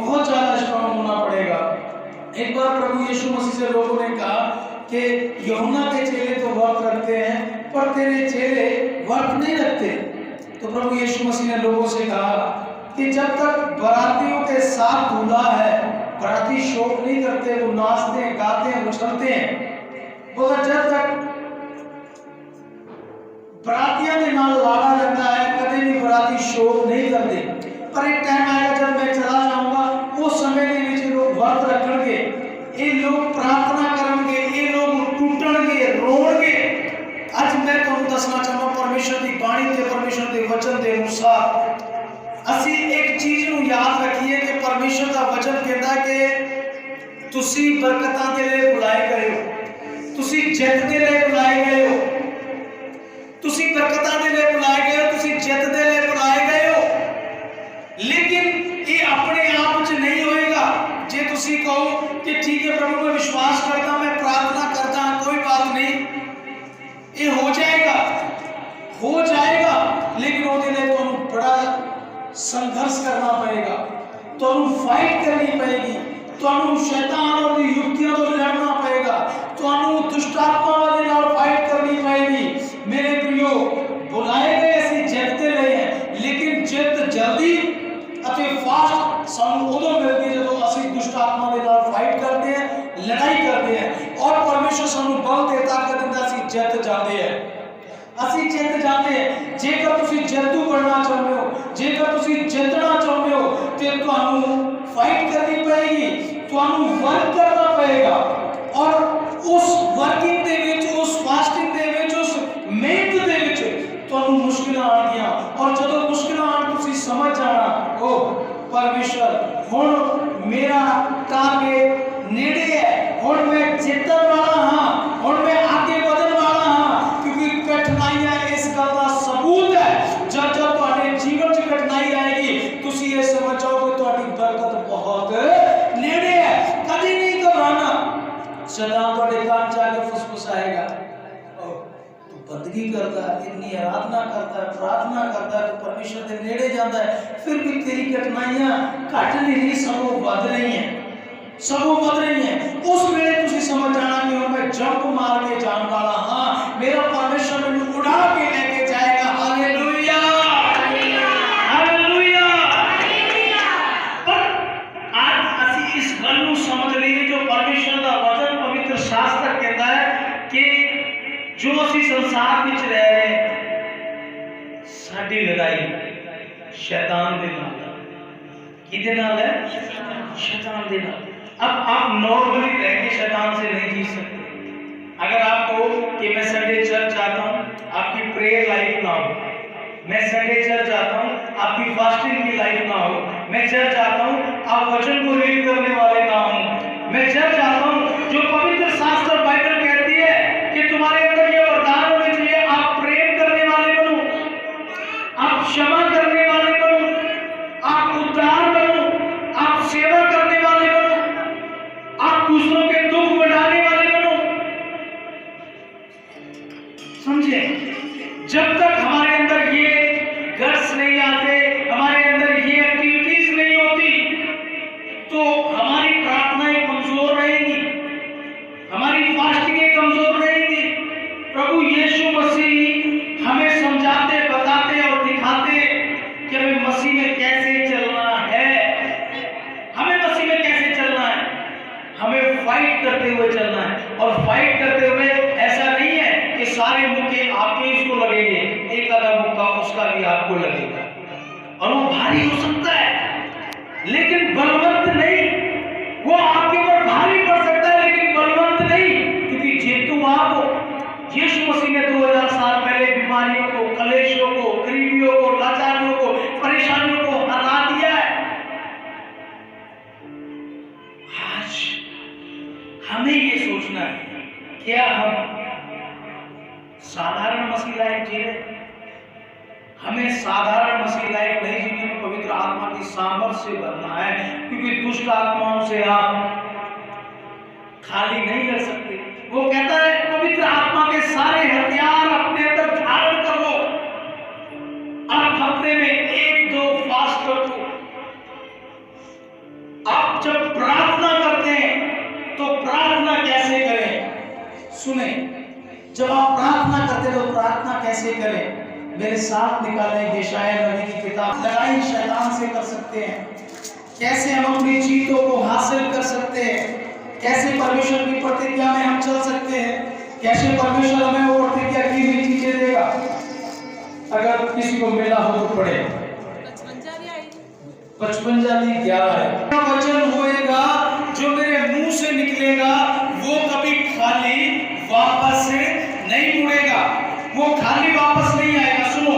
बहुत ज्यादा स्ट्रांग होना पड़ेगा। एक बार प्रभु यीशु मसीह से लोगों ने कहा कि यूहन्ना के चेले तो व्रत रखते हैं पर तेरे चेले व्रत नहीं रखते। तो प्रभु यीशु मसीह ने लोगों से कहा कि जब तक बरातियों के साथ दूल्हा है, बराती शोक नहीं करते, वो नाचते हैं, गाते हैं, उछलते हैं। बोला जब तक बरातियों के नाल लाड़ा रहता है कभी भी बराती शोक नहीं करते। पर एक टाइम आएगा जब मैं चला जाऊंगा, उस समय के बीच लोग व्रत रखेंगे, ये लोग प्रार्थना करेंगे, ये लोग टूटणगे, रोणगे। आज मैं तुहानू दसना चाहता परमेश्वर की बाणी ते परमेश्वर के वचन के अनुसार असी एक चीज नू याद रखिए कि परमेश्वर का वचन कहता कि तुसी बरकतां दे लिए बुलाए गए हो, तुसी जित दे लिए बुलाए गए हो, तुसी बरकतां दे लिए बुलाए गए हो, तुसी जित दे लिए बुलाए गए हो। लेकिन ये अपने आप च नहीं होएगा। जे तुसी कहो कि ठीक है प्रभु मैं विश्वास करता, मैं प्रार्थना करता, कोई बात नहीं, ये हो जाएगा, हो जाएगा। लेकिन उसके लिए तुहानू बड़ा संघर्ष करना पड़ेगा, तुहानू फाइट करनी पड़ेगी, तुहानू शैतान और युक्तियों तो लड़ना पड़ेगा, तुहानू दुष्ट आत्माओं के नाल फाइट करनी पड़ेगी। मेरे प्रियो बुलाए गए ऐसी जितते रहे हैं, लेकिन जित जल्दी अते फास्ट सानू उदों मिलदी जदों असीं दुष्ट आत्मा दे नाल फाइट करते हैं, लड़ाई करते हैं और परमेश्वर सानू बल ते ताकत दिंदा, असीं जित जाते हैं, असीं जित जाते हैं। जेकर तुसीं जैतू बनना चाहते हो, जेकर तुसीं जितना चाहते हो ते तुहानू फाइट करनी पड़ेगी, तुहानू वर्क करना पड़ेगा। और उस वर्किंग दे विच, उस फास्टिंग दे विच, उस मेहनत दे विच तुहानू मुश्किलां आउणगीआं। और जदों मुश्किलां आउण तुसीं समझ जाना ओ परमेश्वर हुण मेरा टारगेट नेड़े है, हुण मैं जितण वाला हां, हुण मैं आगे बढ़न वाला हां। क्योंकि कठिनाइयां इस गल दा सबूत है, जब जब तुहाडे जीवन च कठिनाई आएगी तुसीं ये समझ जाओ कि तुहाडी बरकत बहुत नेड़े है। कभी नहीं घबराना। शैतान तुहाडे कान च आके फुसफुसाएगा, बंदगी करता है, इतनी आराधना करता है, प्रार्थना करता है, तो परमेश्वर के नेड़े जाता है, फिर भी तेरी कठिनाइयां घट नहीं, सबों बढ़ रही हैं, सबों बढ़ रही हैं। उस वेले तुसीं समझ जाना कि मैं जंप मार के जान वाला हां, मेरा परमेश्वर मैनू उड़ा के लेके जाएगा। Hallelujah, hallelujah. पर आज असीं इस गल नूं समझ लईए जो परमेश्वर का वचन पवित्र शास्त्र कहता है कि जो असी संसार में रह रहे हैं, साडी लड़ाई शैतान दे नाल है। किदे नाल है? शैतान दे नाल। अब आप नॉर्मली रह के शैतान से नहीं जीत सकते। अगर आप कहो कि मैं संडे चर्च आता हूँ, आपकी प्रेयर लाइफ ना हो, मैं संडे चर्च आता हूँ, आपकी फास्टिंग की लाइफ ना हो, मैं चर्च आता हूँ, आप वचन को रीड करने वाले ना हो, मैं चर्च आता हूँ, जो पवित्र शास्त्र बाइबल कहती है कि तुम्हारे अंदर ये वरदान होने चाहिए, आप प्रेम करने वाले बनो, आप क्षमा करने वाले बनो, आप उद्धार बनो, आप सेवा करने वाले बनो, आप दूसरों के दुख बढ़ाने वाले बनो। समझे? जब तक हमारे अंदर ये गट्स नहीं आते, हमारे अंदर ये एक्टिविटीज नहीं होती, तो हमारी प्रार्थनाएं कमजोर रहेंगी, हमारी फास्टिंगें कमजोर रहेंगी। प्रभु यीशु मसीह हमें समझाते, बताते और दिखाते कि हमें मसीह में कैसे चलना है, हमें मसीह में कैसे चलना है, हमें फाइट करते हुए चलना है। और फाइट करते हुए ऐसा नहीं है कि सारे मुक्के आपके इसको लगेंगे, एक आधा मुक्का उसका भी आपको लगेगा और वो भारी हो सकता है लेकिन बलवंत नहीं। वो आपके ऊपर भारी पड़ सकता है लेकिन बलवंत नहीं, क्योंकि जेतु आप हो। यीशु मसीह ने 2000 साल पहले बीमारियों को, कलेशों को, गरीबियों को, लाचारियों को, परेशानियों को हरा दिया है। आज हमें ये सोचना है, क्या हम साधारण मसीह लाइफ जी रहे? हमें साधारण मसीह लाइफ नहीं जीने में पवित्र आत्मा की सामर्थ्य से भरना है, क्योंकि दुष्ट आत्माओं से आप खाली नहीं कर सकते। वो कहता है पवित्र आत्मा के सारे हथियार अपने अंदर धारण कर लो। आप हफ्ते में 1-2 फास्ट कर दो, सुने, जब आप प्रार्थना करते तो प्रार्थना कैसे करें? मेरे साथ निकालें यशायाह नबी की किताब। लड़ाई शैतान से कर सकते हैं, कैसे हम अपनी जीतों को हासिल कर सकते हैं, कैसे परमेश्वर की प्रतिज्ञा में हम चल सकते हैं, कैसे परमेश्वर हमें वो प्रतिज्ञा की हुई चीजें देगा। अगर किसी को मिला हो तो पढ़े 55:11 है। वचन होएगा जो मेरे मुंह से निकलेगा वो कभी खाली वापस नहीं मुड़ेगा, वो खाली वापस नहीं आएगा। सुनो,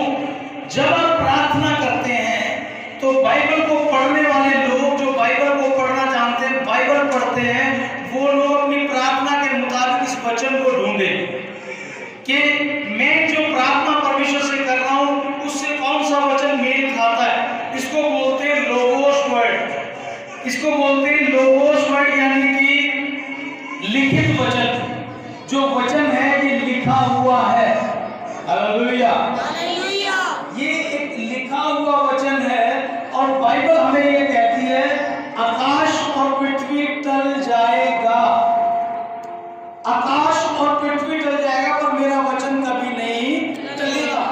जब आप प्रार्थना करते हैं तो बाइबल को पढ़ने वाले लोग, जो बाइबल को पढ़ना जानते हैं, बाइबल पढ़ते हैं, वो लोग अपनी प्रार्थना के मुताबिक इस वचन को ढूंढें कि मैं जो प्रार्थना परमेश्वर से कर रहा हूं उससे कौन सा वचन मेल खाता है। इसको बोलते हैं लोगोस वर्ड, इसको बोलते हैं लोगोस वर्ड, यानी कि लिखित वचन। जो वचन है ये लिखा हुआ है। Hallelujah, hallelujah. ये एक लिखा हुआ वचन है और बाइबल हमें ये कहती है आकाश और पृथ्वी टल जाएगा, आकाश और पृथ्वी टल जाएगा पर मेरा वचन कभी नहीं टलेगा,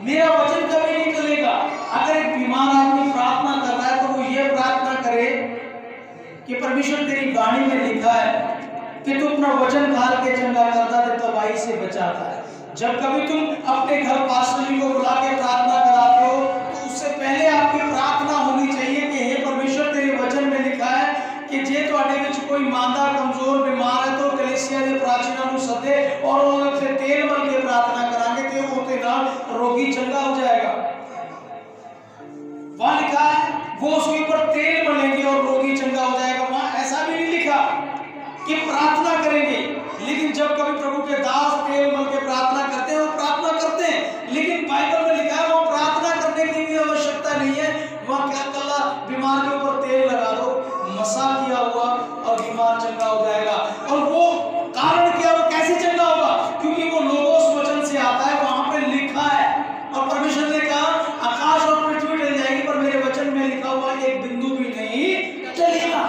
मेरा वचन कभी नहीं टलेगा। अगर एक बीमार आदमी प्रार्थना कर रहा है तो वो ये प्रार्थना करे कि परमेश्वर तेरी वाणी में लिखा है कि तू अपना वचन खाल के चंगा करता है, तबाही से बचाता है। जब कभी तुम अपने घर पास्टर जी को बुला के प्रार्थना कराते हो तो उससे पहले आपकी प्रार्थना होनी चाहिए कि हे परमेश्वर तेरे वचन में लिखा है कि जे ਤੁਹਾਡੇ ਵਿੱਚ कोई मांदा कमजोर बीमार है तो कलीसिया ਦੇ प्राचीनों ਨੂੰ सदे और ਉਹਨਾਂ से तेल मल के प्रार्थना करांगे तो ਉਹਦੇ ਨਾਲ रोगी चंगा हो जाएगा। वहां लिखा है वो उसके ऊपर तेल मलेंगे और रोगी चंगा हो जाएगा। वहां ऐसा भी नहीं लिखा कि प्रार्थना करेंगे, लेकिन जब कभी प्रभु के दास तेल मल के प्रार्थना करते हैं वो प्रार्थना करते हैं, लेकिन बाइबल में लिखा है वो प्रार्थना करने की भी आवश्यकता नहीं है। वहां क्या कला बीमार के ऊपर तेल लगा दो, मसा किया हुआ और बीमार चंगा हो जाएगा। और वो कारण क्या, वो कैसे चंगा होगा? क्योंकि वो लोगोस वचन से आता है, वहां पे लिखा है और परमेश्वर ने कहा आकाश और पृथ्वी टल जाएगी पर मेरे वचन में लिखा हुआ एक बिंदु भी नहीं टलेगा,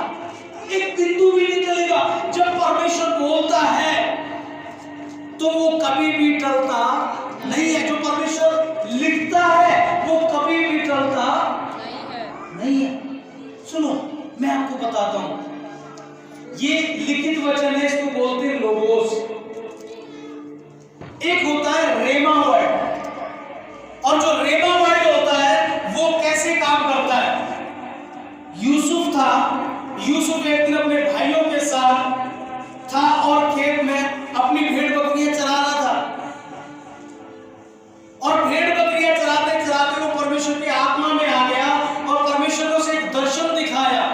एक बिंदु भी नहीं टलेगा। जब परमेश्वर बोलता है तो वो कभी भी टलता नहीं है। जो परमेश्वर लिखता है वो कभी भी टलता नहीं है। सुनो, मैं आपको बताता हूं, ये लिखित वचन है, इसको बोलते हैं लोगोस। एक होता है रेमा वर्ड, और जो रेमा वर्ड होता है वो कैसे काम करता है? यूसुफ था, यूसुफ एक दिन अपने भाइयों के साथ था और खेत में अपनी भेड़ बकरियां चरा रहा था, और भेड़ बकरियां चराते चराते वो परमेश्वर की आत्मा में आ गया और परमेश्वर ने उसे एक दर्शन दिखाया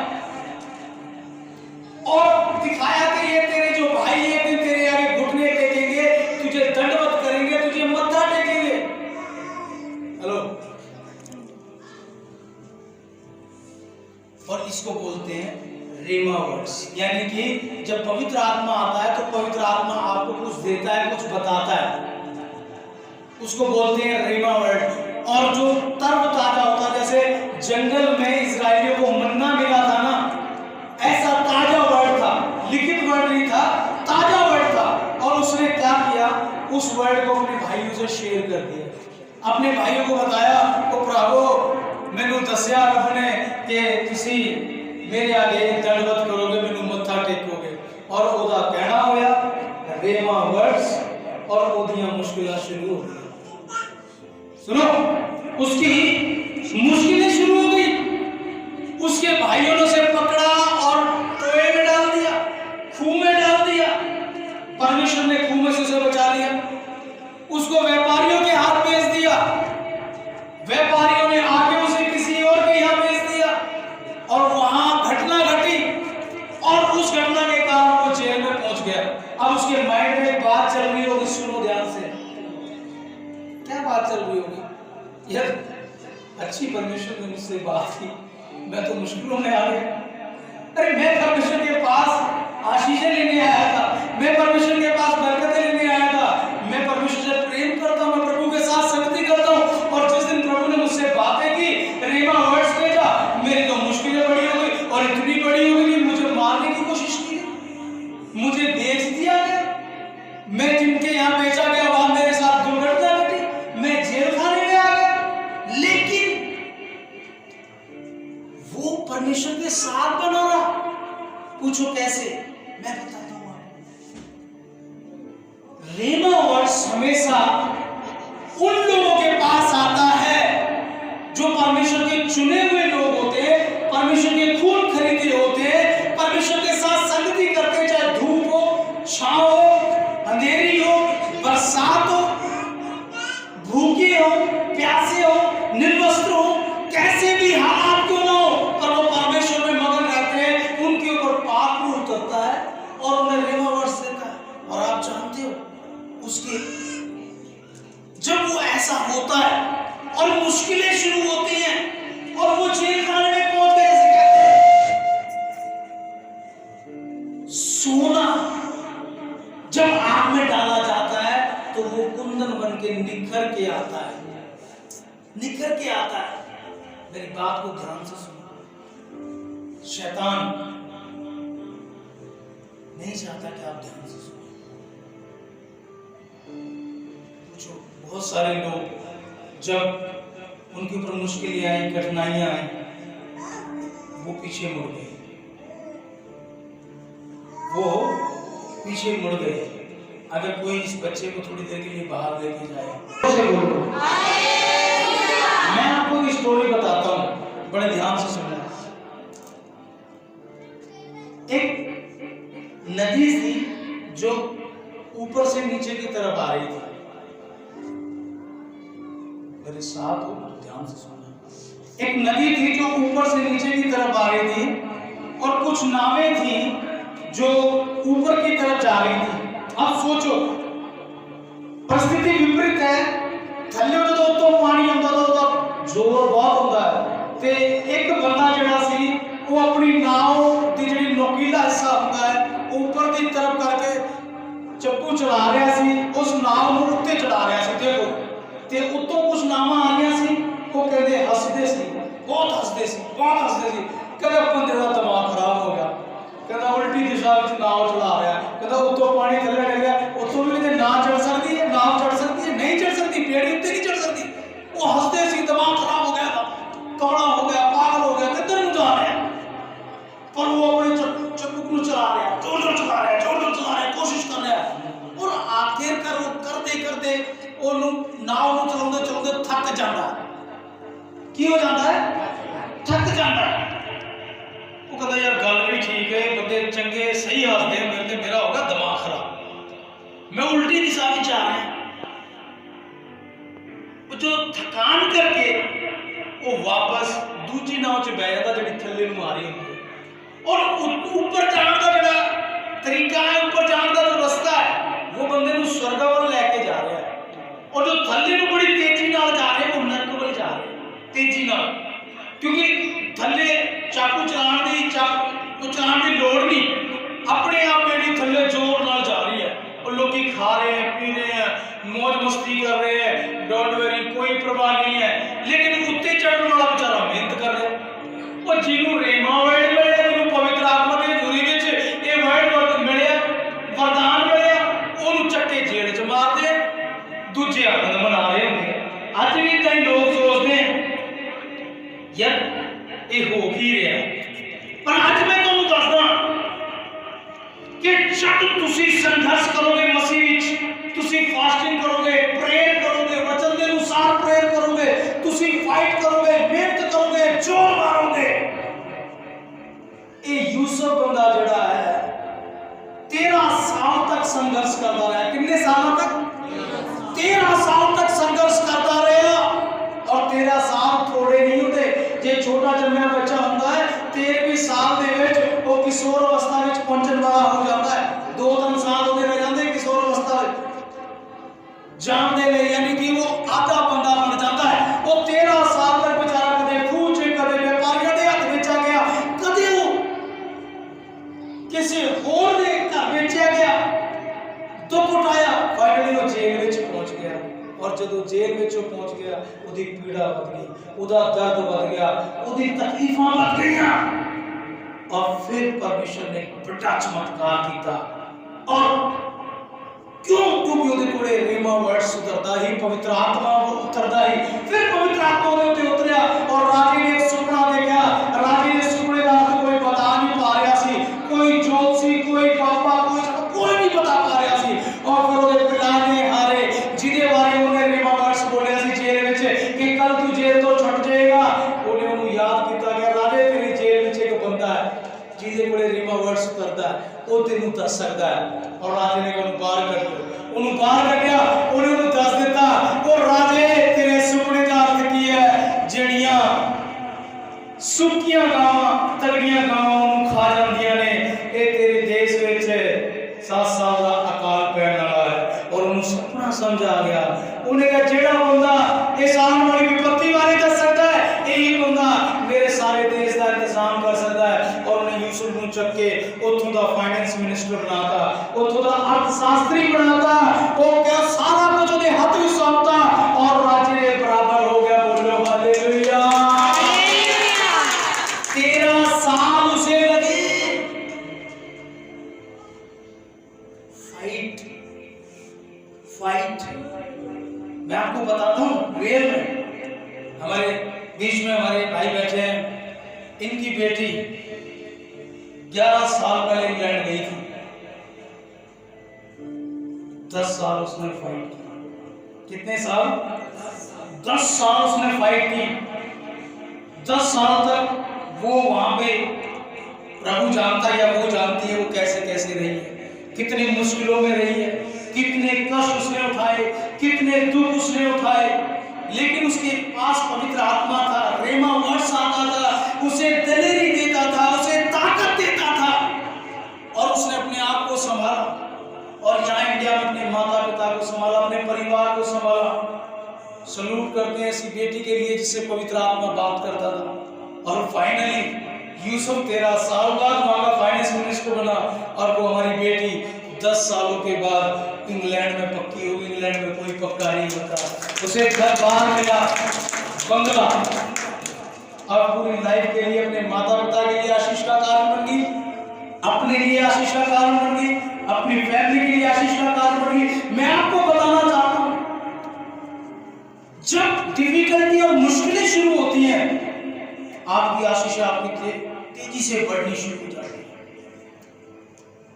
और दिखाया कि ये तेरे जो भाई एक दिन तेरे आगे घुटने टेकेंगे, तुझे दंडवत करेंगे, तुझे मत्था टेकेंगे। हेलो, और इसको बोलते हैं रेमा वर्ड्स, यानी कि जब पवित्र आत्मा आता है तो पवित्र आत्मा आपको कुछ देता है, कुछ बताता है, उसको बोलते हैं रेमा वर्ड। और जो तरोताजा होता है, जैसे जंगल में इस्राएलियों को मन्ना मिला था ना, ऐसा ताजा वर्ड था, लिखित वर्ड नहीं था, ताजा वर्ड था। और उसने क्या किया, उस वर्ड को अपने भाइयों से शेयर कर दिया, अपने भाइयों को बताया, तो प्रभु मैनू दस्या रब ने कि तुसी मेरे आगे दंडवत करोगे, मैनू मत्था टेकोगे। और ओदा कहना होया रेमा वर्ड्स और ओदियां मुश्किलां शुरू हो गई। सुनो, उसकी मुश्किलें शुरू हो गई। उसके भाइयों ने उसे पकड़ा और टोए में डाल दिया, खूह में डाल दिया। परमेश्वर ने खूह में से उसे बचा लिया, उसको व्यापारियों के हाथ भेज दिया, व्यापारियों ने आगे उसे किसी और के यहाँ भेज दिया और वहां घटना घटी और उस घटना के कारण वो जेल में पहुंच गया। अब उसके माइंड में एक बात चल रही होगी, सुनो ध्यान से, क्या बात चल रही होगी? यार अच्छी परमेश्वर ने मुझसे बात की, मैं तो मुश्किलों में आ गया। अरे मैं परमेश्वर के पास आशीषें लेने आया था, मैं परमेश्वर के पास बरकतें लेने आया था, मैं परमेश्वर से प्रेम करता हूं, मैं प्रभु के साथ संगति करता हूं। और जिस दिन प्रभु ने मुझसे बातें की, रेमा वर्ड्स भेजा, मेरी तो मुश्किलें बड़ी हो गई और इतनी बड़ी हो गई कि मुझे मारने की कोशिश की, मुझे बेच दिया गया। पूछो कैसे, मैं बताता हूं आपको। रेमा वर्ड्स हमेशा उन लोगों के पास आता है जो परमेश्वर के चुने हुए लोग होते हैं, परमेश्वर के खून खरीदे होते हैं, परमेश्वर के साथ संगति करते, चाहे धूप हो, छांव हो, अंधेरी हो, बरसात हो, भूखे हो, प्यासे हो, निर्वस्त्र हो, कैसे भी हालात क्यों ना हो, पर वो परमेश्वर में मगन रहते हैं। उनके ऊपर पाप भी उतरता है और उन्हें रेमा वर्ष देता है। और आप जानते हो उसके जब वो ऐसा होता है और मुश्किलें शुरू होती हैं और वो जेल खाने में पहुंच गए, जैसे कहते हैं सोना जब आग में डाला जाता है तो वो कुंदन बन के निखर के आता है, निखर के आता है। मेरी बात को ध्यान से सुनो, शैतान नहीं चाहता कि आप ध्यान से सुनो। पूछो, बहुत सारे लोग जब उनके ऊपर मुश्किलें आई, कठिनाइयां आई, वो पीछे मुड़ गए, वो पीछे मुड़ गए। अगर कोई इस बच्चे को थोड़ी देर के लिए बाहर लेके जाए, मैं आपको एक स्टोरी बताता हूं, बड़े ध्यान से सुनना। एक नदी थी जो ऊपर से नीचे की तरफ आ रही थी। मेरे साथ हो, ध्यान से सुनना। एक नदी थी जो ऊपर से नीचे की तरफ आ रही थी और कुछ नावें थी जो ऊपर की तरफ जा रही थी। अब सोचो, परिस्थिति विपरीत है। थल्ले तो पानी आंदा तो जोर बहुत होता है ते एक बंदा जड़ा सी वो अपनी नाव दी जड़ी नोकीला हिस्सा होता है ऊपर की तरफ करके चप्पू चला रहा सी, उस नाव ਨੂੰ ਉੱਤੇ ਚੜਾ ਰਿਹਾ ਸੀ। देखो ਤੇ ਉੱਤੋਂ ਕੁਝ ਨਾਵਾਂ ਆ ਰਹੀਆਂ ਸੀ, ਉਹ ਕਹਿੰਦੇ ਹੱਸਦੇ ਸੀ, ਬਹੁਤ ਹੱਸਦੇ ਸੀ, ਬਹੁਤ ਹੱਸਦੇ ਸੀ। ਕਹਿੰਦਾ ਬੰਦੇ ਦਾ ਦਿਮਾਗ ਖਰਾਬ ਹੋ ਗਿਆ, ਕਹਿੰਦਾ ਉਲਟੀ ਦਿਸ਼ਾ ਵਿੱਚ ਨਾव ਚਲਾ ਰਿਹਾ, ਕਹਿੰਦਾ ਉੱਤੋਂ ਪਾਣੀ ਥੱਲੇ ਡਿੱਗ ਗਿਆ, ਉੱਤੋਂ ਵੀ ਕਹਿੰਦੇ ਨਾ ਚੜ ਸਕਦੀ ਹੈ, ਨਾव ਚੜ ਸਕਦੀ ਹੈ, ਨਹੀਂ ਚੜ ਸਕਦੀ, ਪੇੜੀ ਉੱਤੇ ਨਹੀਂ ਚੜ ਸਕਦੀ। वो हंसते सी, दिमाग खराब हो गया था, कमला हो गया, पागल हो गया, किधर ਨੂੰ जा रहा है, पर वो अपने चप्पू को चला रहा है, जोर जोर चला रहा है, जोर जोर चला रहा है, कोशिश कर रहा है। और आखिरकार वो करते करते ਉਹਨੂੰ ਨਾव ਨੂੰ ਚਲਾਉਂਦੇ ਚਲਾਉਂਦੇ ਥੱਕ ਜਾਂਦਾ ਹੈ। ਕੀ ਹੋ ਜਾਂਦਾ ਹੈ? ਥੱਕ ਜਾਂਦਾ ਹੈ। ਉਹ ਕਹਿੰਦਾ ਯਾਰ ਗੱਲ ਵੀ ਠੀਕ ਹੈ, ਬੰਦੇ ਚੰਗੇ ਸਹੀ ਹੱਸਦੇ ਮੇਰੇ ਤੇ, ਮੇਰਾ ਹੋ ਗਿਆ ਦਿਮਾਗ ਖਰਾਬ, मैं उल्टी दिशा में जा रहा हूं। जो थकान करके वो वापस दूजी नाव च बह जाता जिहड़ी थल्ले नूं आ रही होंदी है। और ऊपर जाने का जिहड़ा तरीका है, ऊपर जाने का जो रास्ता है, वो बंदे नूं स्वर्ग वल लेके जा रहा है। और जो थल्ले नूं बड़ी तेजी नाल जा रहे वो नरक वल जा रहे तेजी नाल, क्योंकि थल्ले चाकू चलाने की लोड़ नहीं, अपने आप मेरी थल्ले जोर नाल जा रही है। और लोग खा रहे हैं, पी रहे हैं, मौज मस्ती कर रहे हैं, डोंट वरी, कोई परवाह नहीं है। लेकिन उत्ते चढ़ने वाला बेचारा मेहनत कर रहा है। और जिन्हों रेमा वर्ड मिले, जिन्हों पवित्र आत्मा के जुरी विच ये वर्ड मिले, वरदान मिले, उन्होंने चक्के जेल च मार दे, दूजे आनंद मना रहे होंगे। अज भी कई लोग सोचते हैं यार ये हो ही रहा है, पर अज मैं तुहानूं दसदा कि जब तुसी संघर्ष करोगे मसीह विच, तुसी फास्टिंग करोगे, प्रेयर करोगे, वचन के अनुसार प्रेयर करोगे, तुसी फाइट करोगे, मेहनत करोगे, जोर मारोगे। ये यूसुफ बंदा जड़ा है 13 साल तक संघर्ष करता रहा। कितने सालों तक? 13 साल तक संघर्ष करता रहा। और 13 साल थोड़े नहीं होते। जे छोटा जन्मिया बच्चा होता है 13वें साल दे विच वो किशोर अवस्था विच पहुंचण वाला हो जाता है। 2-3 साल होते रह जाते किशोर अवस्था जानने में, यानी कि वो आधा बंदा बन जाता है। वो 13 साल तक बेचारा कदे खूह च, कदे व्यापारियों के हाथ बेचा गया, कदे वो किसी होर दे घर बेचा गया, दुख उठाया, फाइनली वो जेल में पहुंच गया। और जदों जेल में पहुंच गया उदी पीड़ा बढ़ गई, उदा दर्द बढ़ गया, उदी तकलीफां बढ़ गईयां। और फिर परमेश्वर ने बड़ा चमत्कार किया। और क्यों? क्योंकि उहदे कोले रेमा वर्ड्स उतरदा ही, पवित्र आत्मा उतरदा ही। फिर पवित्र आत्मा उहदे उत्ते उतरिया और राजे ने एक सुपना देखा। राजे ने सुपने दा कोई बता नहीं पा रहा सी, कोई जो दस सकता है। और राजे ने कहा बाहर कर दो, उन्होंने बाहर कर दिया। उन्होंने दस देता वो राजे तेरे सुपने का अर्थ की है जड़ियां सुक्कियां गावां तगड़ियां गावां खा जांदियां ने। ये तेरे देश विच 7 साल का अकाल पैण वाला है। और उन्हें सपना समझ आ गया। उन्हें कहा जेड़ा बंदा इस आने वाली विपत्ति बारे दस सकता है यही बंदा मेरे सारे देश का इंतजाम कर सकता है। और उन्हें यूसुफ को चक के उथों का फाइनेंस मिनिस्टर बनाता, उथों का अर्थशास्त्री बनाता। वो क्या सारा कुछ उन्हें हाथ में सौंपता और राजे के बराबर हो गया। बोलो हालेलुया। 13 साल उसे लगे फाइट। मैं आपको बताता हूँ रियल में हमारे बीच में हमारे भाई बैठे हैं, इनकी बेटी 11 साल पहले इंग्लैंड गई थी। 10 साल उसने फाइट की। कितने साल? 10 साल उसने फाइट की। 10 साल तक वो वहां पे प्रभु जानता है या वो जानती है वो कैसे कैसे रही है, कितनी मुश्किलों में रही है, कितने कष्ट उसने उठाए, कितने दुख उसने उठाए। लेकिन उसके पास पवित्र आत्मा था, रेमा वर्ड्स आता था, उसे दिलेरी देता था, उसे ताकत देता था। और उसने अपने आप को संभाला और यहाँ इंडिया में अपने माता पिता को संभाला, अपने परिवार को संभाला। सलूट करते हैं ऐसी बेटी के लिए जिससे पवित्र आत्मा बात करता था। और फाइनली यूसुफ 13 साल बाद वहां का फाइनेंस मिनिस्टर बना और वो हमारी बेटी 10 सालों के बाद इंग्लैंड में पक्की हुई। इंग्लैंड में कोई पक्का नहीं होता, उसे घर बाहर मिला, बंगला। अब पूरी लाइफ के लिए अपने माता पिता के लिए आशीष का कारण बन गई, अपने लिए आशीष का कारण बन गई, अपनी फैमिली के लिए आशीष का कारण बन गई। मैं आपको बताना चाहता हूं जब डिफिकल्टी और मुश्किलें शुरू होती हैं आपकी आशीष आपकी तेजी से बढ़नी शुरू हो जाती है,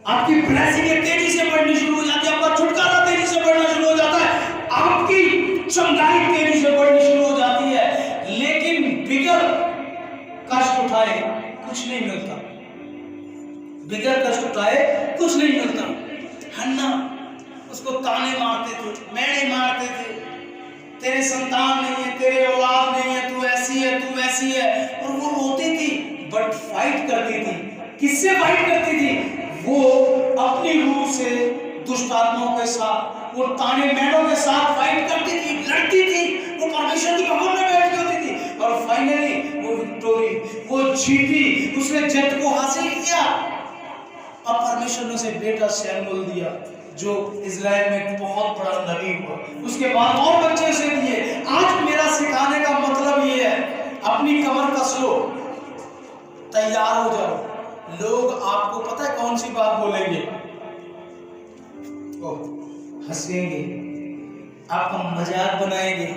आपकी ब्लेसिंग तेजी से बढ़नी शुरू हो जाती है, आपका छुटकारा तेजी से बढ़ना शुरू हो जाता है, आपकी चंगाई तेजी से बढ़नी शुरू हो जाती है। लेकिन बिगर कष्ट उठाए कुछ नहीं मिलता, बिगर कष्ट उठाए कुछ नहीं मिलता। हन्ना उसको ताने मारते थे, मैने मारते थे, तेरे संतान नहीं है, तेरे औलाद नहीं है, तू ऐसी है, तू वैसी है। और वो रोती थी बट फाइट करती थी। किससे फाइट करती थी? वो अपनी रूह से दुष्ट आत्माओं के साथ, वो ताने मैनों के साथ फाइट करती थी, लड़ती थी, वो परमेश्वर की भवन में बैठ होती थी। और फाइनली वो विक्टोरी, वो जीती, उसने जय को हासिल किया। अब परमेश्वर ने उसे बेटा शैमुएल दिया जो इजराइल में बहुत बड़ा नबी हुआ। उसके बाद और बच्चे उसे दिए। आज मेरा सिखाने का मतलब ये है, अपनी कमर कस लो, तैयार हो जाओ। लोग आपको पता है कौन सी बात बोलेंगे? हंसेंगे, आपका मजाक बनाएंगे।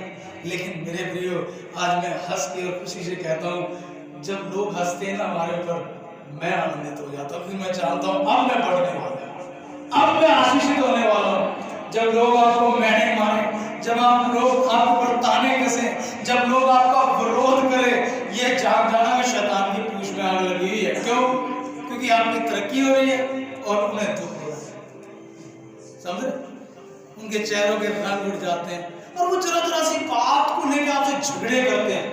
लेकिन मेरे प्रियो, आज मैं हंस के और खुशी से कहता हूँ, जब लोग हंसते हैं ना हमारे ऊपर, मैं आनंदित हो जाता हूँ। मैं जानता हूँ अब मैं बढ़ने वाला हूँ, अब मैं आशीषित होने वाला हूँ। जब लोग आपको मैंने मारे, जब आप लोग आपको पर ताने कसे, जब लोग आपका विरोध करें, ये जान जाना कि शैतान की पूंछ में आग लगी हुई है। क्यों? क्योंकि आपकी तरक्की हो रही है और उन्हें दुख हो रहा है। समझे? उनके चेहरों के रंग उड़ जाते हैं और वो जरा सी बात को लेकर आपसे झगड़े करते हैं।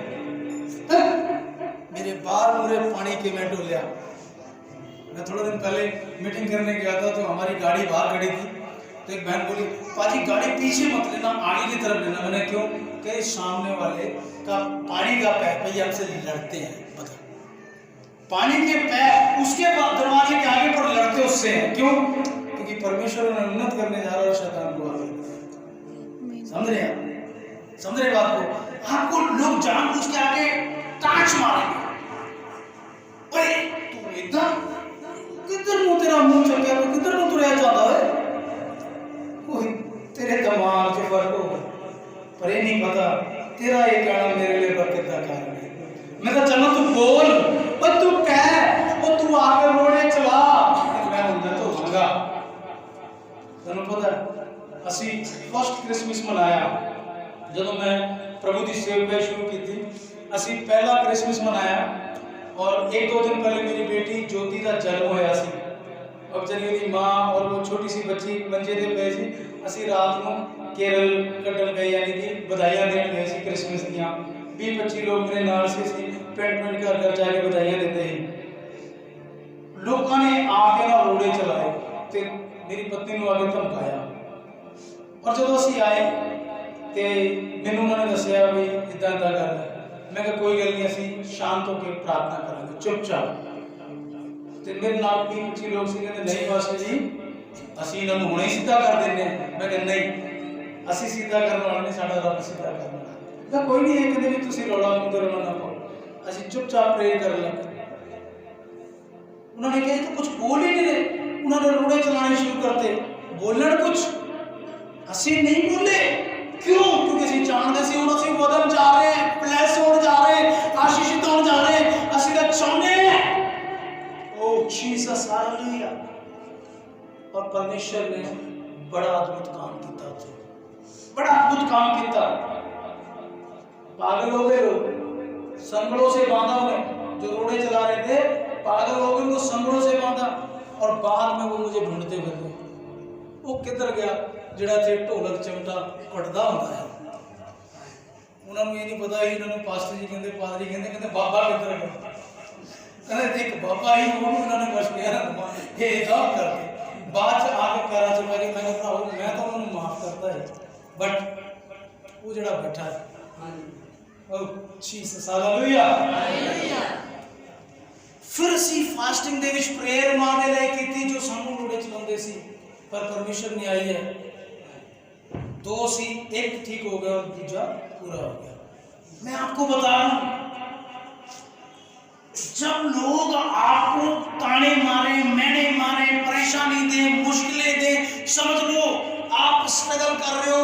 मेरे बार मुरे पानी के में डोलिया। मैं थोड़े दिन पहले मीटिंग करने गया था तो हमारी गाड़ी बाहर खड़ी थी, तो एक बहन बोली, पाजी गाड़ी पीछे मत लेना, आगे की तरफ लेना। मैंने क्यों? कहीं सामने वाले का पानी का पैर हमसे लड़ते हैं। बता, पानी के पैर उसके दरवाजे के आगे पर लड़ते उससे हैं। क्यों? क्योंकि परमेश्वर उन्हें उन्नत करने जा रहा है और शैतान को आगे। समझ रहे हैं? समझ रहे बात को? आपको लोग जानबूझ के आगे टाच मारेंगे। अरे तू एकदम किधर मुंह तेरा मुंह चल गया, किधर मुंह तू रह जाता है? कोई तेरे दिमाग से फर्क होगा, पर ये नहीं पता तेरा ये कहना मेरे लिए बरकत का कारण है। मैं कहा चलो तू बोल, और तू कह, और तू आगे रोड़े चला। मैं उधर तो होगा। तनु पता असी फर्स्ट क्रिसमस मनाया जब मैं प्रभु की सेवा शुरू की थी। असी पहला क्रिसमस मनाया और 1-2 दिन पहले मेरी बेटी ज्योति का जन्म होया सी। अब जरी माँ और वो छोटी सी बच्ची मंजे ते पे सी ਅਸੀਂ रात ਨੂੰ केरल ਕੱਢਣ गए यानी कि बधाइयाँ देने गए सी क्रिसमस दियाँ 20-25 लोग मेरे नाल से सी पेंट घर जाके बधाइयाँ देते हैं लोगों ने आके ना रोड़े चलाए ते मेरी पत्नी ਨੂੰ आके धमकाया और जब ਅਸੀਂ आए ते ਮੈਨੂੰ ਉਹਨਾਂ ਨੇ ਦੱਸਿਆ ਵੀ ਇਦਾਂ ਦਾ ਗੱਲ ਹੈ ਮੈਂ ਕਿਹਾ ਕੋਈ ਗੱਲ ਨਹੀਂ ਅਸੀਂ ਸ਼ਾਂਤ ਹੋ ਕੇ ਪ੍ਰਾਰਥਨਾ ਕਰਾਂਗੇ ਚੁੱਪਚਾਪ ਤੇ ਮੇਰੇ ਨਾਲ 20-25 ਲੋਕ ਸੀ ਕਹਿੰਦੇ ਨਹੀਂ ਪਾਸਟਰ ਜੀ ਅਸੀਂ ਇਹਨਾਂ ਨੂੰ ਹੁਣੇ ਸਿੱਧਾ ਕਰ ਦਿੰਦੇ ਹਾਂ ਮੈਂ ਕਿਹਾ ਨਹੀਂ ਅਸੀਂ ਸਿੱਧਾ ਕਰਨ ਵਾਲਾ ਨਹੀਂ ਸਾਡਾ ਰੱਬ ਸਿੱਧਾ ਕਰਨ ਵਾਲਾ ਤਾਂ ਕੋਈ ਨਹੀਂ ਇਹ ਕਹਿੰਦੇ ਵੀ ਤੁਸੀਂ ਰੌਲਾ ਪਾਉਂਦੇ ਰਹੋ ਨਾ ਪਾਓ ਅਸੀਂ ਚੁੱਪਚਾਪ ਪ੍ਰੇ ਕਰ ਲਾਂਗੇ उन्होंने कहा तो कुछ बोल ही नहीं रहे उन्होंने रोड़े चलाने शुरू करते बोलना कुछ ਅਸੀਂ नहीं बोले क्यों क्योंकि ਅਸੀਂ ਜਾਣਦੇ ਸੀ ਹੁਣ ਅਸੀਂ ਵਧਣ ਜਾ ਰਹੇ ਹਾਂ ਬਲੈਸ ਹੋਣ ਜਾ ਰਹੇ ਹਾਂ ਆਸ਼ੀਸ਼ਿਤ ਹੋਣ ਜਾ ਰਹੇ ਹਾਂ ਅਸੀਂ ਤਾਂ ਚਾਹੁੰਦੇ ਹਾਂ ਓ ਜੀਸਸ ਹਾਲੇਲੂਇਆ और परमेश्वर ने बड़ा अद्भुत काम किया बड़ा अद्भुत काम किया पागल हो गए लोग संगड़ों से बांधा उन्हें जो रोड़े चला रहे थे पागल हो गए उनको संगड़ों से बांधा और बाद में वो मुझे ढूंढते फिर वो किधर गया ਜਿਹੜਾ ਤੇ ਢੋਲਕ ਚਮਟਾ ਘਟਦਾ ਹੁੰਦਾ ਹੈ ਉਹਨਾਂ ਨੂੰ ਇਹ ਨਹੀਂ ਪਤਾ ਸੀ ਇਹਨਾਂ ਨੂੰ ਪਾਸਟਰ ਜੀ ਕਹਿੰਦੇ ਪਾਦਰੀ ਕਹਿੰਦੇ ਬਾਬਾ ਕਿੱਧਰ ਗਿਆ ਕਹਿੰਦੇ ਇੱਕ ਬਾਬਾ ਹੀ ਉਹਨੂੰ ਉਹਨਾਂ ਨੇ ਕੁਝ ਕਿਹਾ ਨਾ ਇਹ ਜਾਬ ਕਰਕੇ बाद च आके करा चुका कि मैं कहता हूँ मैं तो उन्होंने माफ करता है बट वो जड़ा बैठा है ओह जीसस हालेलुया फिर सी फास्टिंग दे विच प्रेयर मां दे लिए कीती जो सानू लोड़े चलांदे सी पर परमेश्वर ने आई है दो सी एक ठीक हो गया और दूसरा पूरा हो गया मैं आपको बता रहा हूं जब लोग आपको ताने मारे मैंने मारे परेशानी दे मुश्किलें दे समझ लो आप स्ट्रगल कर रहे हो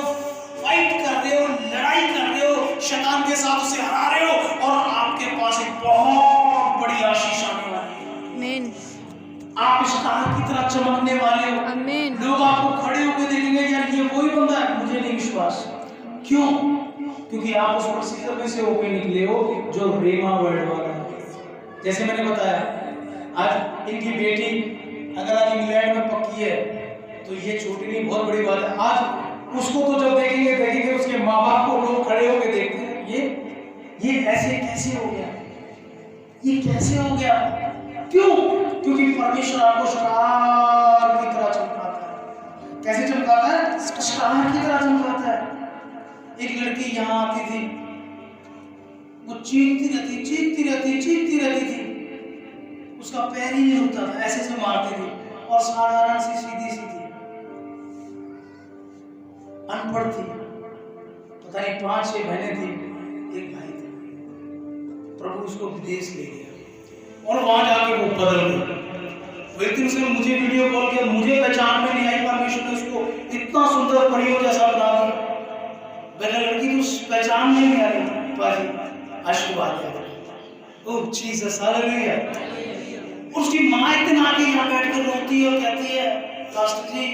फाइट कर रहे हो लड़ाई कर रहे हो शैतान के साथ उसे हरा रहे हो और आपके पास एक बहुत बड़ी आशीष आने वाली है आमीन आप इस तारे की तरह चमकने वाले हो आमीन लोग आपको खड़े होकर देखेंगे यार ये वही बंदा है मुझे नहीं विश्वास क्यों क्योंकि आप उस प्रोसीजर में से होकर निकले हो जो रेमा वर्ल्ड वाला है जैसे मैंने बताया आज इनकी बेटी अगर आज इंग्लैंड में पक्की है तो ये छोटी नहीं बहुत बड़ी बात है आज उसको तो जब देखेंगे उसके माँ बाप को लोग खड़े होकर देखते हैं ये ऐसे कैसे हो गया ये कैसे हो गया क्यों क्योंकि परमेश्वर आपको स्टार की तरह चमकाता है कैसे चमकाता है स्टार की तरह चमकाता है एक लड़की यहाँ आती थी वो चीखती रहती थी उसका पैर ही नहीं उठता था ऐसे से मारती थी और साधारण सी सीधी थी अनपढ़ थी पता नहीं 5-6 बहनें थी एक भाई था प्रभु उसको विदेश ले गया और वहां जाके वो बदल गई एक दिन उसने मुझे वीडियो कॉल किया मुझे पहचान में नहीं आई परमेश्वर ने उसको इतना सुंदर परियों जैसा बना दिया मेरी लड़की तो पहचान में नहीं आ रही बाजी आशीर्वाद है ओह जीसस हालेलुया उसकी माँ एक दिन आके यहाँ बैठकर रोती है और कहती है पास्टर जी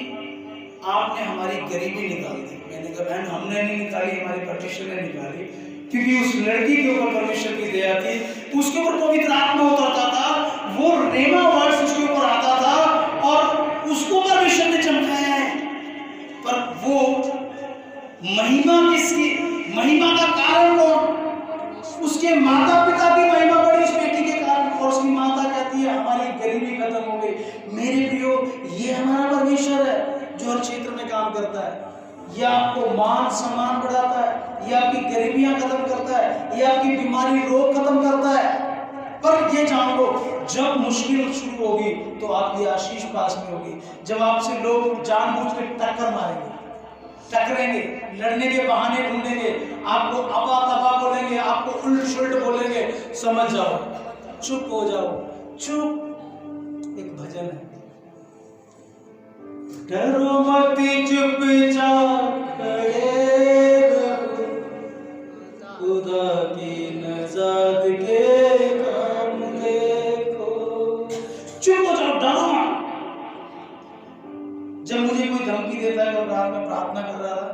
आपने हमारी गरीबी निकाल दी मैंने कहा बहन हमने नहीं निकाली हमारी परमेश्वर ने निकाली क्योंकि उस लड़की के ऊपर परमेश्वर की दया थी उसके ऊपर पवित्र आत्मा उतरता था वो रेमा वर्ड्स उसके ऊपर आता था और उसको परमेश्वर ने चमकाया है पर वो महिमा किसकी महिमा का कारण कौन उसके माता पिता की महिमा बढ़ी उस बेटी के कारण और उसकी माता कहती है हमारी गरीबी खत्म हो गई मेरे प्रियो ये हमारा परमेश्वर है जो हर क्षेत्र में काम करता है ये आपको मान सम्मान बढ़ाता है ये आपकी गरीबियां खत्म करता है ये आपकी बीमारी रोग खत्म करता है पर ये जान लो जब मुश्किल शुरू होगी तो आपकी आशीष पास में होगी जब आपसे लोग जानबूझ के टक्कर मारेंगे टकरेंगे लड़ने के बहाने ढूंढेंगे आपको अबा तबा बोलेंगे आपको उल्ट सुल्ट बोलेंगे समझ जाओ चुप हो जाओ चुप एक भजन है डरो मत चुपचाप खड़े रहो खुदा की नजात के काम देखो चुप हो जाओ डरो मत जब मुझे कोई धमकी देता है कल रात में प्रार्थना कर रहा था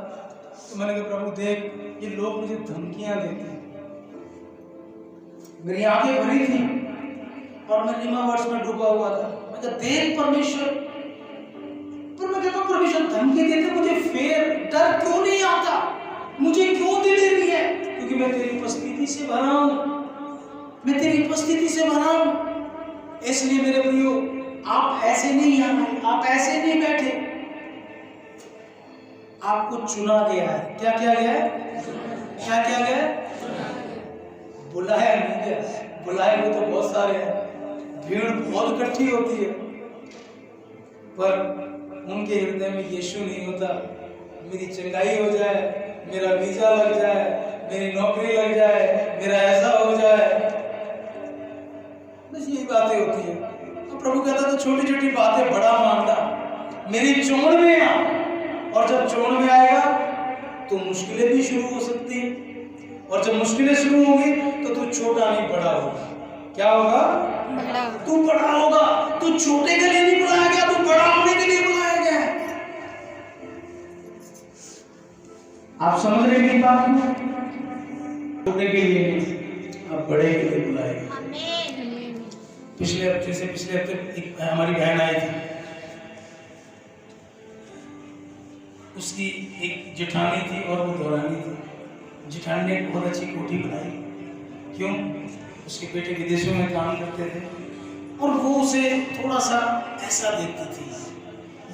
तो मैंने कहा प्रभु देख ये लोग मुझे धमकियां देते हैं मेरी आंखें भरी थी और मैं रीमा वर्ष में डूबा हुआ था मैं कहा देख परमेश्वर परमेश्वर धमकी देते, मुझे फेर डर क्यों नहीं आता, मुझे क्यों दिलेरी है? क्योंकि मैं तेरी उपस्थिति से भरा हूं, मैं तेरी उपस्थिति से भरा हूं। इसलिए मेरे प्रियो, आप ऐसे नहीं आए, आप ऐसे नहीं बैठे, आपको चुना गया है। क्या किया गया है? क्या किया गया है? बुलाया नहीं गया। बुलाए हुए तो बहुत सारे हैं, भीड़ बहुत इकट्ठी होती है, पर उनके हृदय में यीशु नहीं होता। मेरी चंगाई हो जाए, मेरा वीजा लग जाए, मेरी नौकरी लग जाए, मेरा ऐसा हो जाए, बस यही बातें होती है। तो प्रभु कहता तो छोटी छोटी बातें बड़ा मानना, मेरी चोण में आ। और जब चोण में आएगा तो मुश्किलें भी शुरू हो सकती है, और जब मुश्किलें शुरू होंगी तो तू छोटा नहीं बड़ा होगा। क्या होगा? बड़ा। तू बड़ा होगा। तू छोटे के लिए नहीं बुलाया गया, तू बड़ा होने के लिए बुलाया गया है। आप समझ रहे मेरी बात को? छोटे के लिए नहीं, आप बड़े के लिए बुलाए गए। पिछले हफ्ते हमारी बहन आई थी, उसकी एक जेठानी थी और वो दौरानी थी। जेठानी ने बहुत अच्छी कोठी बनाई। क्यों? उसके बेटे विदेशों में काम करते थे और वो उसे थोड़ा सा ऐसा देखती थी,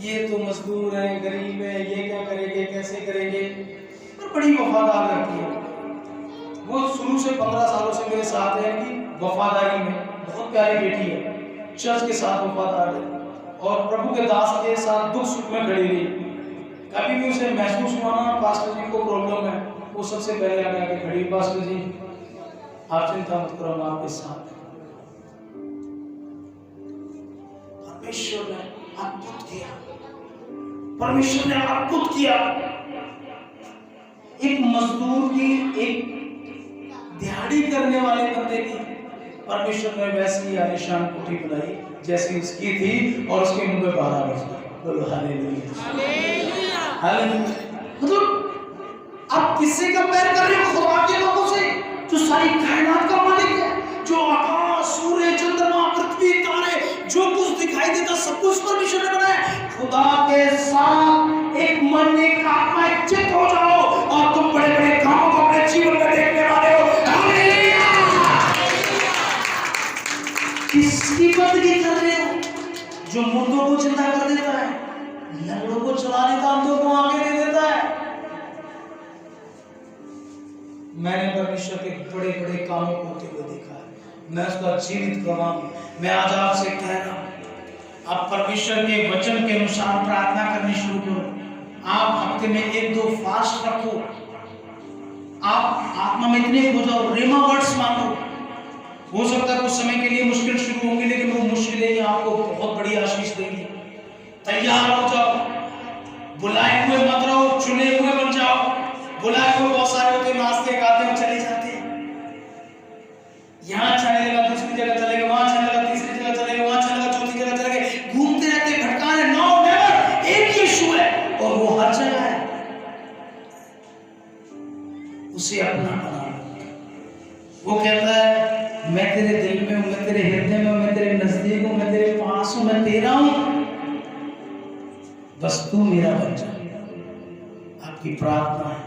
ये तो मजदूर है, गरीब है, ये क्या करेंगे, कैसे करेंगे, पर बड़ी वफादार रहती है। वो शुरू से 15 सालों से मेरे साथ है कि वफादारी में, बहुत प्यारी बेटी है, चर्च के साथ वफादार है और प्रभु के दास के साथ दुख सुख में खड़ी रही। कभी भी उसे महसूस हुआ ना पास्टर जी को प्रॉब्लम है, वो सबसे पहले आके खड़ी, पास्टर जी आप चिंता मत करो, मैं आपके साथ। परमेश्वर ने अद्भुत किया, परमेश्वर ने अद्भुत किया। एक मजदूर की, एक दिहाड़ी करने वाले बंदे की परमेश्वर ने वैसी आलीशान कोठी बनाई जैसी उसकी थी, और उसके मुंह में 12 बज गए। बोलो हालेलुया, हालेलुया। मतलब आप किससे कंपेयर कर रहे हो? खुदा के लोगों से, जो सारी कायनात का मालिक है, जो आकाश, सूर्य, चंद्रमा, पृथ्वी, तारे, जो कुछ दिखाई देता सब कुछ परमेश्वर ने बनाया। खुदा के साथ एक मन, एक आत्मा, एक चित्त हो जाओ और तुम बड़े बड़े कामों को अपने जीवन में देखने वाले हो। हालेलुया। किसकी बंदगी कर रहे हो? जो मुर्दों को जिंदा कर देता है, लंगड़ों को चला देता, अंधों को आंखें दे देता है। मैंने परमेश्वर के बड़े बड़े कामों को होते हुए देखा है, मैं उसका जीवित गवाह हूं। मैं आज आपसे कह रहा हूं, आप परमेश्वर के वचन के अनुसार प्रार्थना करनी शुरू करो। आप हफ्ते में 1-2 फास्ट रखो, आप आत्मा में इतने हो जाओ, रेमा वर्ड्स मांगो। हो सकता है कुछ समय के लिए मुश्किल शुरू होंगी, लेकिन वो मुश्किलें ही आपको बहुत बड़ी आशीष देंगी। तैयार हो जाओ, बुलाए हुए मत रहो, चुने हुए बन जाओ। बुलाए हुए बहुत सारे होते, नाचते गाते हुए चले जाते हैं, यहाँ अच्छा नहीं लगा दूसरी जगह चले गए, वहां अच्छा लगा तीसरी जगह चले गए, वहां अच्छा लगा चौथी जगह चले गए, घूमते रहते, भटकाने। नो नेवर, एक यीशु है और वो हर जगह है। उसे अपना बना लो। वो कहता है मैं तेरे दिल में हूं, मैं तेरे हृदय में हूं, मैं तेरे नजदीक हूं, मैं तेरे पास हूं, मैं तेरा हूं, बस तू मेरा बन जा। आपकी प्रार्थना है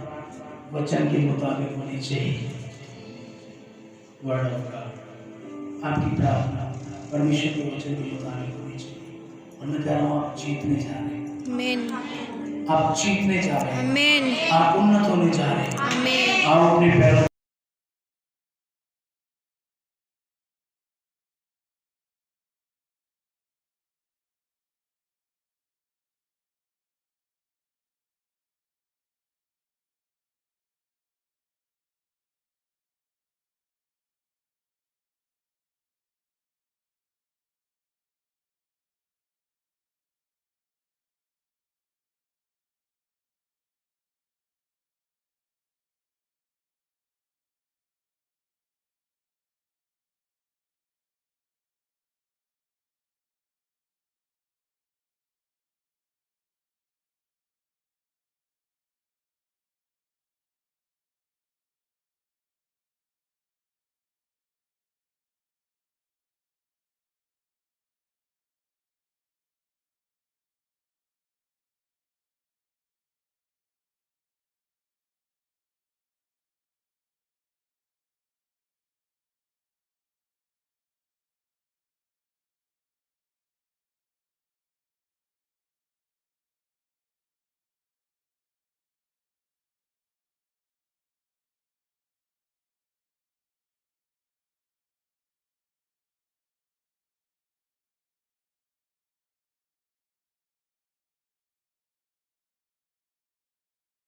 वचन के मुताबिक होनी चाहिए। वर्ड ऑफ गॉड, आपकी प्रार्थना परमेश्वर के वचन के मुताबिक होनी चाहिए। और मैं कह रहा हूँ आप जीतने जा रहे हैं। आमीन। आप जीतने जा रहे हैं। आमीन। आप उन्नत होने जा रहे हैं। आमीन। आप अपने पैरों